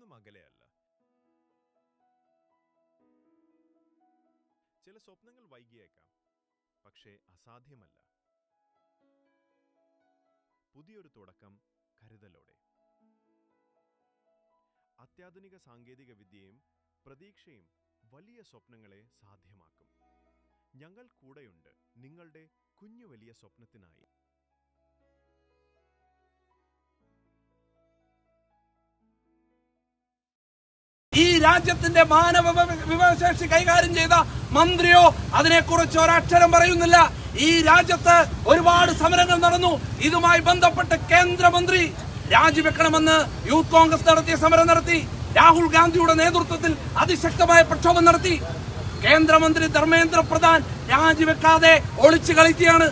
അധികം അകലെയല്ല. ചില സ്വപ്നങ്ങൾ വൈകിയേക്കാം, പക്ഷേ അസാധ്യമല്ല. പുതിയൊരു തുടക്കം കരുതലോടെ. അത്യാധുനിക സാങ്കേതിക വിദ്യയും പ്രതീക്ഷയും വലിയ സ്വപ്നങ്ങളെ സാധ്യമാക്കും. ഞങ്ങൾ കൂടെയുണ്ട് നിങ്ങളുടെ കുഞ്ഞു വലിയ സ്വപ്നത്തിനായി. ഈ രാജ്യത്തിന്റെ മാനവ വിഭവശേഷി കൈകാര്യം ചെയ്ത മന്ത്രിയോ അതിനെക്കുറിച്ച് ഒരക്ഷരം പറയുന്നില്ല. ഈ രാജ്യത്ത് ഒരുപാട് സമരങ്ങൾ നടന്നു. ഇതുമായി ബന്ധപ്പെട്ട് കേന്ദ്രമന്ത്രി രാജിവെക്കണമെന്ന് യൂത്ത് കോൺഗ്രസ് നടത്തിയ സമരം നടത്തി. രാഹുൽ ഗാന്ധിയുടെ നേതൃത്വത്തിൽ അതിശക്തമായ പ്രക്ഷോഭം നടത്തി. കേന്ദ്രമന്ത്രി ധർമ്മേന്ദ്ര പ്രധാൻ രാജിവെക്കാതെ ഒളിച്ചു കളിക്കുകയാണ്.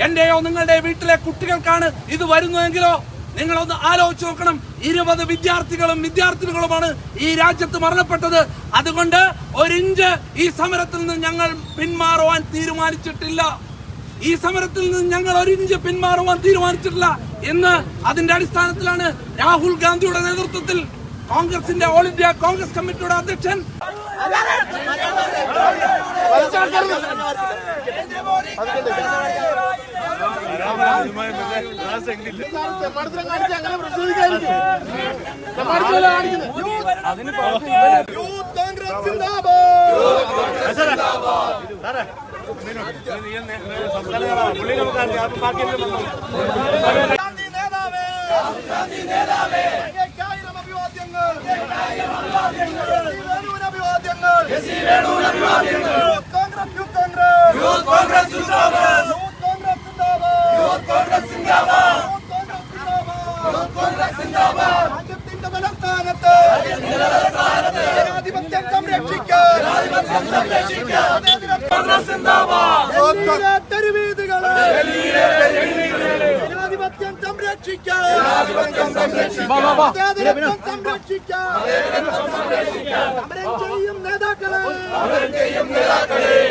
എന്റെയോ നിങ്ങളുടെ വീട്ടിലെ കുട്ടികൾക്കാണ് ഇത് വരുന്നതെങ്കിലോ നിങ്ങളൊന്ന് ആലോചിച്ച് നോക്കണം. 20 വിദ്യാർത്ഥികളുമാണ് ഈ രാജ്യത്ത് മരണപ്പെട്ടത്. അതുകൊണ്ട് ഒരിഞ്ച് ഈ സമരത്തിൽ നിന്ന് ഞങ്ങൾ പിന്മാറുവാൻ തീരുമാനിച്ചിട്ടില്ല. ഈ സമരത്തിൽ നിന്ന് ഞങ്ങൾ ഒരിഞ്ച് പിന്മാറുവാൻ തീരുമാനിച്ചിട്ടില്ല എന്ന് അതിന്റെ അടിസ്ഥാനത്തിലാണ് രാഹുൽ ഗാന്ധിയുടെ നേതൃത്വത്തിൽ കോൺഗ്രസിന്റെ ഓൾ ഇന്ത്യ കോൺഗ്രസ് കമ്മിറ്റിയുടെ അധ്യക്ഷൻ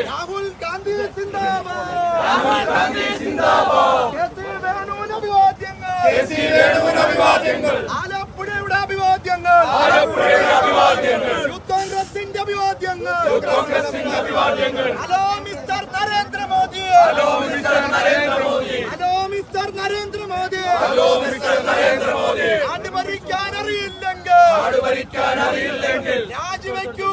രാഹുൽ ഗാന്ധി അഭിവാദ്യങ്ങൾ, ആലപ്പുഴയുടെ അഭിവാദ്യങ്ങൾ, യൂത്ത് കോൺഗ്രസിന്റെ അഭിവാദ്യങ്ങൾ. Hello mister Narendra Modi, hello mister Narendra Modi, hello mister Narendra Modi. നാട് ഭരിക്കാൻ അറിയില്ലെങ്കിൽ രാജിവെക്കൂ